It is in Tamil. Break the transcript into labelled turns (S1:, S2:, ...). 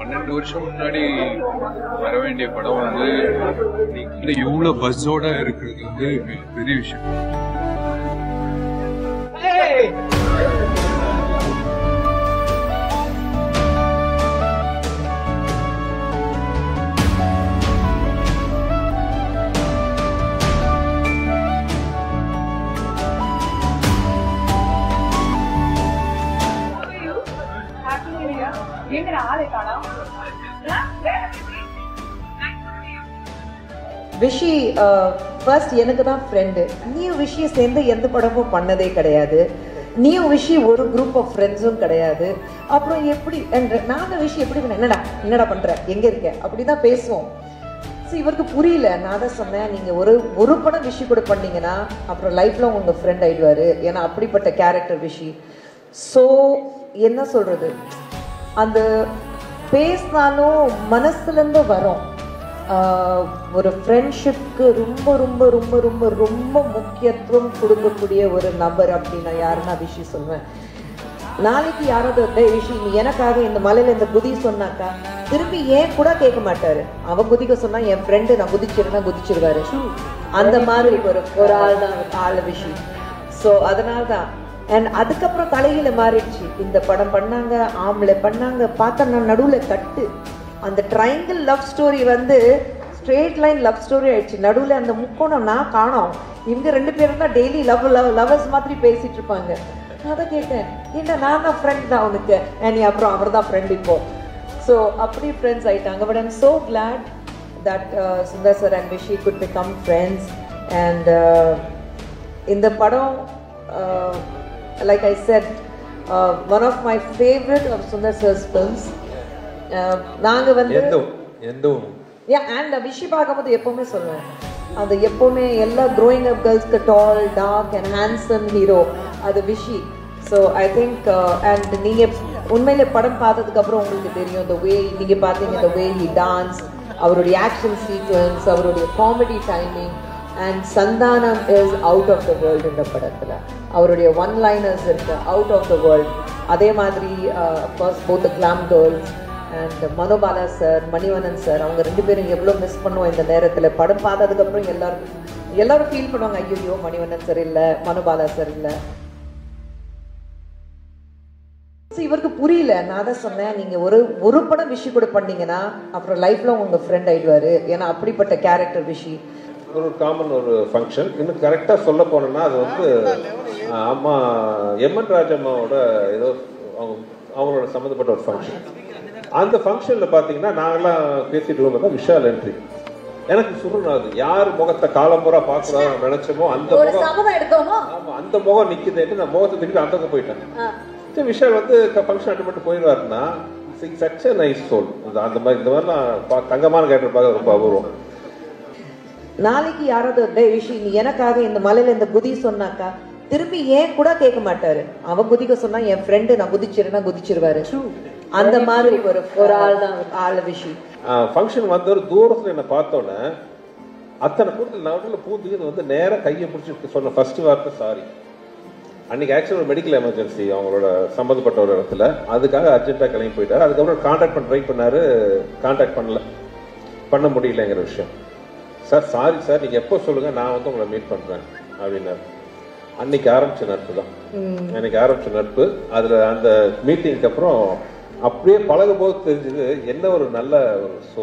S1: 12 வருஷம் முன்னாடி வர வேண்டிய படம் வந்து இவ்வளவு பஸ்ஸோட இருக்கிறது வந்து பெரிய விஷயம்.
S2: விஷி ஃபர்ஸ்ட் எனக்கு தான் ஃப்ரெண்டு. நீயும் விஷியை சேர்ந்து எந்த படமும் பண்ணதே கிடையாது. நீயும் விஷி ஒரு குரூப் ஆஃப் ஃப்ரெண்ட்ஸும் கிடையாது. அப்புறம் எப்படி நாங்கள் விஷி எப்படி பண்ண என்னடா பண்ணுற எங்கே இருக்க அப்படி தான் பேசுவோம். ஸோ இவருக்கு புரியல. நான் தான் சொன்னேன், நீங்கள் ஒரு படம் விஷி கூட பண்ணீங்கன்னா அப்புறம் லைஃப்பில் உங்கள் ஃப்ரெண்ட் ஆகிடுவார். ஏன்னா அப்படிப்பட்ட கேரக்டர் விஷி. ஸோ என்ன சொல்கிறது, அந்த பேசினாலும் மனசுலேருந்து வரும். ஒரு ஃப்ரெண்ட்ஷிப்க்கு ரொம்ப ரொம்ப ரொம்ப ரொம்ப ரொம்ப முக்கியத்துவம் கொடுக்கக்கூடிய ஒரு நபர் அப்படின்னா யாருன்னா விஷி சொல்வேன். நாளைக்கு யாராவது விஷி நீ எனக்காக இந்த மலையில் இந்த குதி சொன்னாக்கா திருப்பி ஏன் கூட கேட்க மாட்டாரு. அவன் குதிக்க சொன்னா என் ஃப்ரெண்டு நான் குதிச்சிருவாரு. அந்த மாதிரி ஒரு ஆள் தான் ஆள் விஷி. ஸோ அதனால தான். அண்ட் அதுக்கப்புறம் தலையில மாறிடுச்சு. இந்த படம் பண்ணாங்க, ஆம்பளை பண்ணாங்க, பார்த்தா நான் நடுவில் கட்டு. அந்த ட்ரையாங்கிள் லவ் ஸ்டோரி வந்து ஸ்ட்ரெயிட் லைன் லவ் ஸ்டோரி ஆயிடுச்சு. நடுவில் அந்த முக்கோணம் நான் காணோம். இவங்க 2 பேரும் தான் டெய்லி லவர்ஸ் மாதிரி பேசிட்டு இருப்பாங்க. நான் தான் கேட்டேன், என்ன நான் தான் ஃப்ரெண்ட் தான் அவனுக்கு, நீ அப்புறம் அவர் தான் ஃப்ரெண்ட் இப்போ. ஸோ அப்படி ஃப்ரெண்ட்ஸ் ஆயிட்டாங்க. But I'm so glad that Sundar sir and Vichy good become friends. And இந்த படம் like I said, one of my favorite of Sundar sir's films. நாங்க வந்து and விஷி பார்க்கும்போது எப்பவுமே சொல்லுவேன், அது எப்பவுமே எல்லா growing up girls-க்கு tall, dark and handsome hero அது Vichy. So I think and நீங்கள் உண்மையிலே படம் பார்த்ததுக்கு அப்புறம் உங்களுக்கு தெரியும், the way நீங்கள் பார்த்தீங்க, the way he dance, அவருடைய ஆக்ஷன் சீக்வன்ஸ், அவருடைய comedy timing. And Santhanam is out of the world இந்த படத்தில். அவருடைய ஒன் லைனர்ஸ் இருக்கு அவுட் ஆஃப் த வேர்ல்டு. அதே மாதிரி first both glam girls and Manobala sir, Manivannan sir, அவங்க 2 பேரும் எவ்வளோ மிஸ் பண்ணுவோம் இந்த நேரத்தில். படம் பார்த்ததுக்கப்புறம் எல்லாரும் ஃபீல் பண்ணுவாங்க, ஐயோ மணிவண்ணன் சார் இல்லை, மனோபாலா சார் இல்லை. ஸோ இவருக்கு புரியல. நான் தான் சொன்னேன், நீங்கள் ஒரு படம் விஷி கூட பண்ணீங்கன்னா அப்புறம் லைஃப்பில் உங்கள் ஃப்ரெண்ட் ஆகிடுவார். ஏன்னா அப்படிப்பட்ட கேரக்டர் விஷி.
S3: ஒரு காமன் ஒரு ஃபங்க்ஷன். இன்னும் கரெக்டாக சொல்ல போனோம்னா அது வந்து அம்மா எம்என் ராஜம்மாவோட ஏதோ அவங்களோட சம்மந்தப்பட்ட ஒரு ஃபங்க்ஷன். அந்த ஃபங்க்ஷனில் பார்த்தீங்கன்னா நாங்கள்லாம் பேசிட்டு இருக்கோம், விஷால் என்ட்ரி. எனக்கு சுருனாது யார் முகத்தை காலம்புறா பார்க்குறோம் நினைச்சோமோ அந்த முகம், ஆமாம் அந்த முகம் நிற்குதுன்ட்டு நான் முகத்தை திருப்பி அந்த போயிட்டேன். சரி விஷால் வந்து ஃபங்க்ஷன் அட்டன் பண்ணிட்டு போயிடுவாருன்னா சச் எ நைஸ் சோல். அந்த மாதிரி இந்த மாதிரிலாம் தங்கமான கேரக்டர் பார்க்க ரொம்ப அபூர்வம்.
S2: நாளைக்கு யாராவது விஷி நீ எனக்காக இந்த மலையில இந்த குதி சொன்னாக்கா திருப்பி ஏன் கூட கேட்க மாட்டாரு. அவன் குதிக்க சொன்னா என் ஃப்ரெண்டு நான் குதிச்சிருவாரு. அந்த மாதிரி ஒரு ஆள் தான் ஆள் விஷி.
S3: ஃபங்க்ஷன் வந்தவர் தூரத்தில் என்னை பார்த்தோன்னே அத்தனை கூட்டத்தில் நடுவில் பூந்துக்கு வந்து நேராக கையை பிடிச்சி சொன்ன ஃபர்ஸ்ட் வார்த்தை சாரி. அன்றைக்கி ஆக்சுவலி ஒரு மெடிக்கல் எமர்ஜென்சி அவங்களோட சம்மந்தப்பட்ட ஒரு இடத்துல, அதுக்காக அர்ஜென்ட்டாக கிளம்பி போயிட்டார். அதுக்கப்புறம் கான்டாக்ட் பண்ண ட்ரை பண்ணார், கான்டாக்ட் பண்ண முடியலங்கிற விஷயம். சார் சாரி சார், நீங்கள் எப்போ சொல்லுங்கள், நான் வந்து உங்களை மீட் பண்ணுறேன் அப்படின்னாரு. அன்னைக்கு ஆரம்பித்த நட்பு தான். அன்னைக்கு ஆரம்பித்த நட்பு. அதில் அந்த மீட்டிங்க்கு அப்புறம் அப்படியே பழகும் போது தெரிஞ்சது என்ன ஒரு நல்ல ஒரு